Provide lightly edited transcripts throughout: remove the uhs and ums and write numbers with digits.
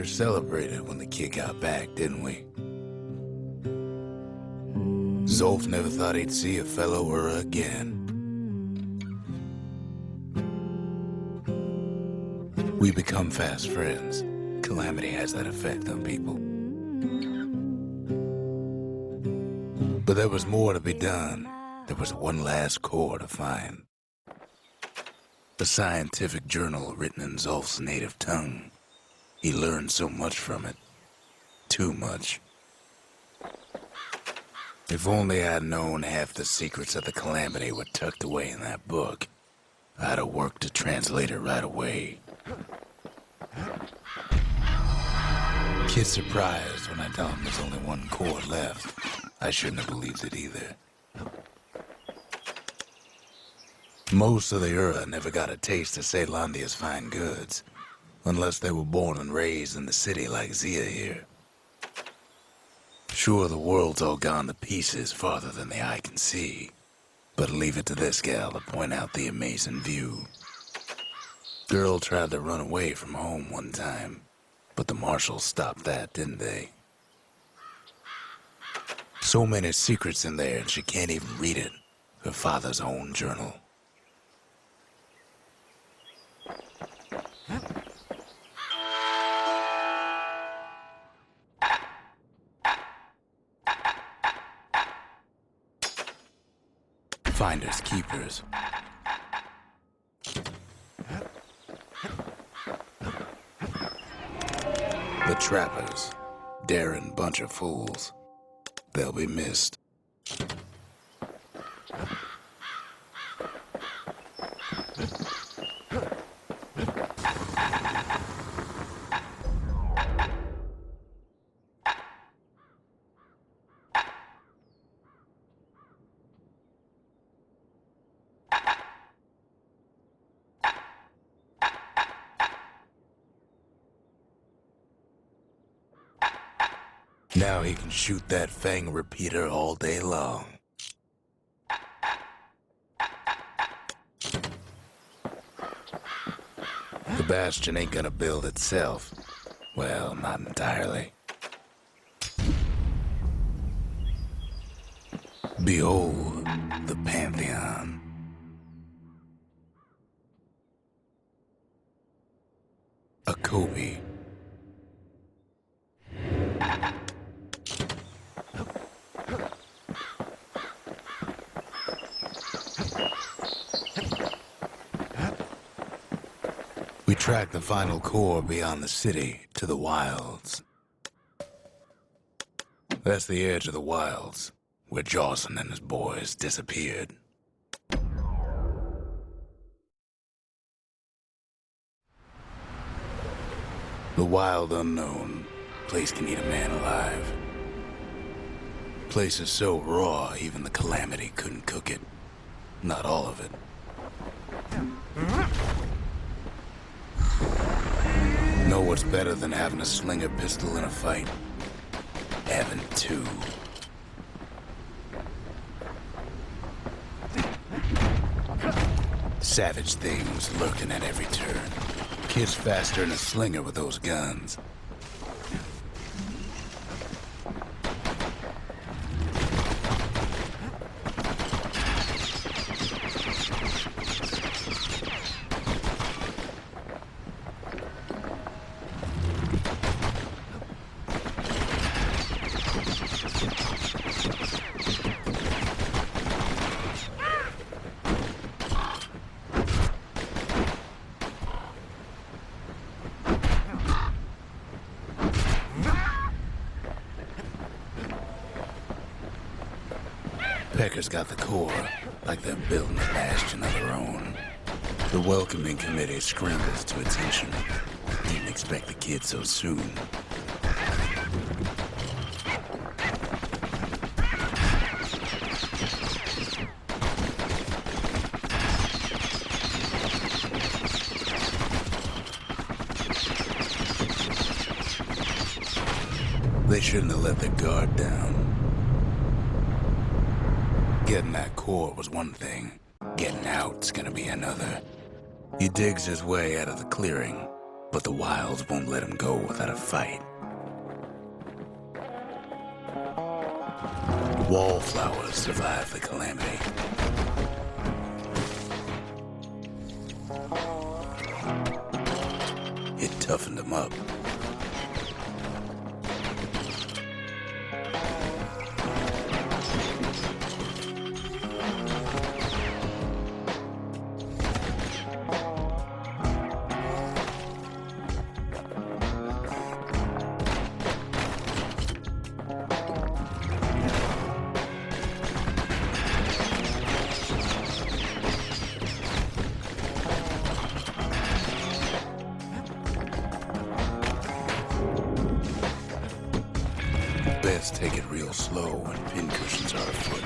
sure celebrated when the kid got back, didn't we? Zolf never thought he'd see a fellow Ura again. We become fast friends. Calamity has that effect on people. But there was more to be done. There was one last core to find. A scientific journal written in Zolf's native tongue. He learned so much from it. Too much. If only I'd known half the secrets of the Calamity were tucked away in that book, I'd have worked to translate it right away. Kid's surprised when I tell him there's only one core left. I shouldn't have believed it either. Most of the Ura never got a taste of Caelondia's fine goods, unless they were born and raised in the city like Zia here. Sure, the world's all gone to pieces farther than the eye can see, but leave it to this gal to point out the amazing view. Girl tried to run away from home one time, but the marshals stopped that, didn't they? So many secrets in there and she can't even read it. Her father's own journal. Finders keepers. The trappers, daring bunch of fools. They'll be missed. Now he can shoot that fang repeater all day long. The Bastion ain't gonna build itself. Well, not entirely. Behold the Pantheon. A Kobe. We track the final core beyond the city to the wilds. That's the edge of the wilds, where Jawson and his boys disappeared. The wild unknown. Place can eat a man alive. Place is so raw, even the Calamity couldn't cook it. Not all of it. Know what's better than having a slinger pistol in a fight? Having two. Savage things lurking at every turn. Kids faster than a slinger with those guns. Pecker's got the core, like they're building a bastion of their own. The welcoming committee scrambles to attention. Didn't expect the kid so soon. They shouldn't have let their guard down. Getting that core was one thing. Getting out's gonna be another. He digs his way out of the clearing, But the wilds won't let him go without a fight. Wallflowers survive the calamity. It toughened him up. Best take it real slow when pincushions are afoot.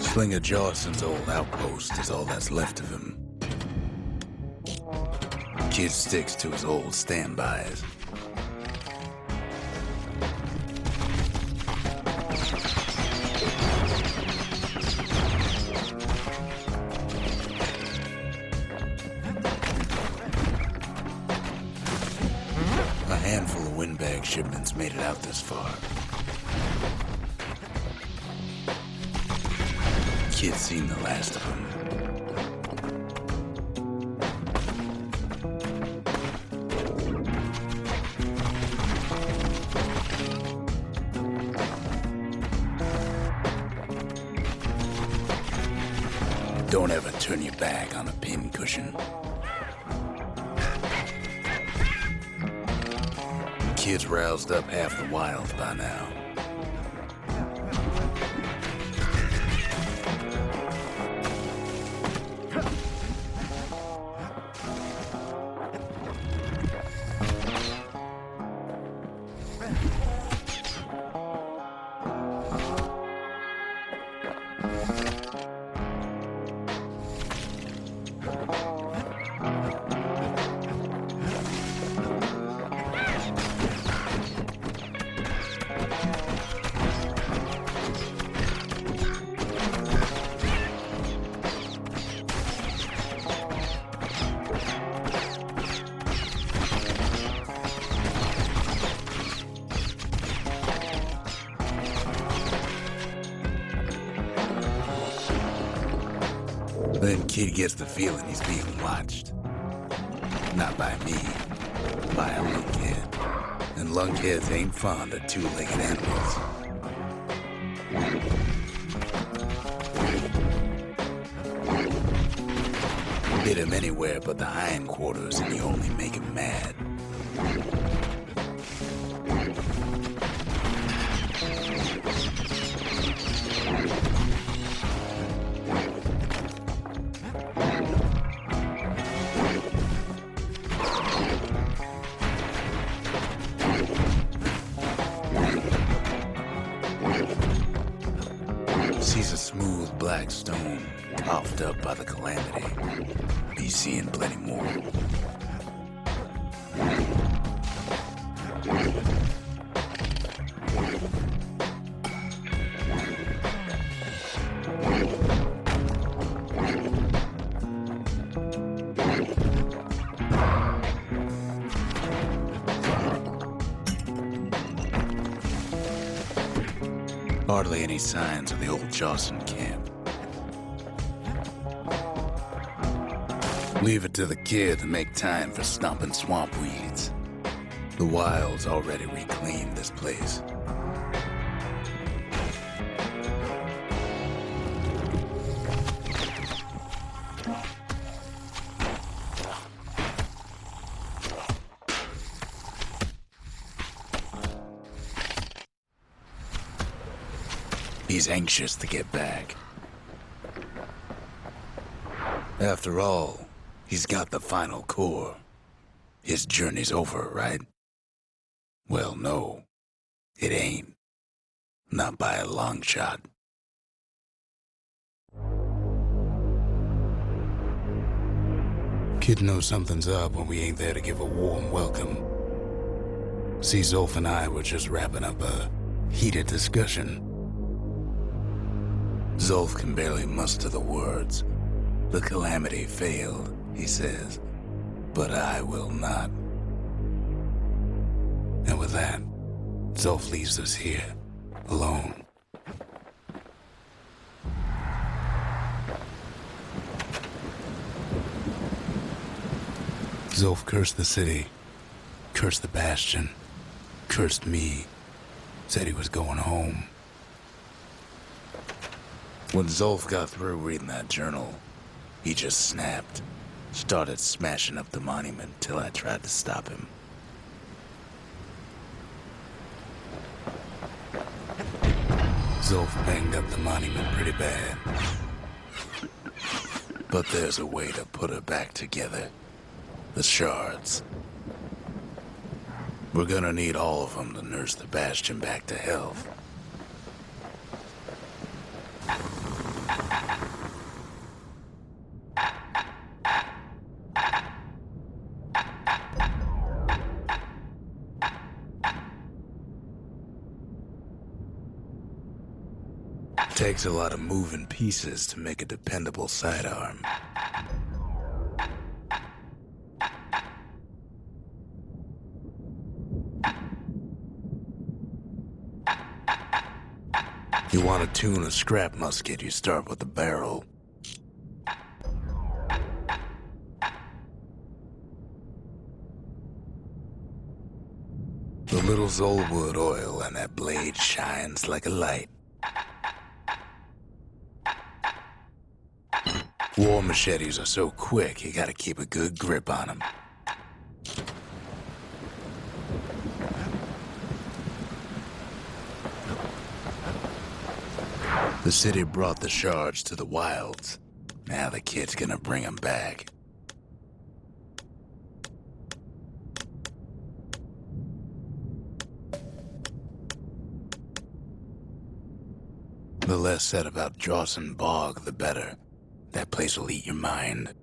Slinger Jawson's old outpost is all that's left of him. Kid sticks to his old standbys. A handful of windbag shipments made it out this far. Kid's seen the last of them. Don't ever turn your back on a pincushion. Kid's roused up half the wild by now. Then Kid gets the feeling he's being watched. Not by me, by a lunkhead. And lunkheads ain't fond of two-legged animals. Hit him anywhere but the hindquarters and you only make him mad. Sees a smooth black stone coughed up by the calamity. Be seeing plenty more. Hardly any signs of the old Jawson camp. Leave it to the kid to make time for stomping swamp weeds. The wilds already reclaimed this place. He's anxious to get back. After all, he's got the final core. His journey's over, right? Well, no, it ain't. Not by a long shot. Kid knows something's up when we ain't there to give a warm welcome. See, Zolf and I were just wrapping up a heated discussion. Zolf can barely muster the words. The calamity failed, he says, but I will not. And with that, Zolf leaves us here, alone. Zolf cursed the city, cursed the Bastion, cursed me, said he was going home. When Zolf got through reading that journal, he just snapped, started smashing up the monument till I tried to stop him. Zolf banged up the monument pretty bad. But there's a way to put her back together. The shards. We're gonna need all of them to nurse the Bastion back to health. Takes a lot of moving pieces to make a dependable sidearm. You want to tune a scrap musket, you start with the barrel. The little Zolwood oil and that blade shines like a light. War machetes are so quick, you gotta keep a good grip on them. The city brought the shards to the wilds. Now the kid's gonna bring them back. The less said about Drawson Bog, the better. That place will eat your mind.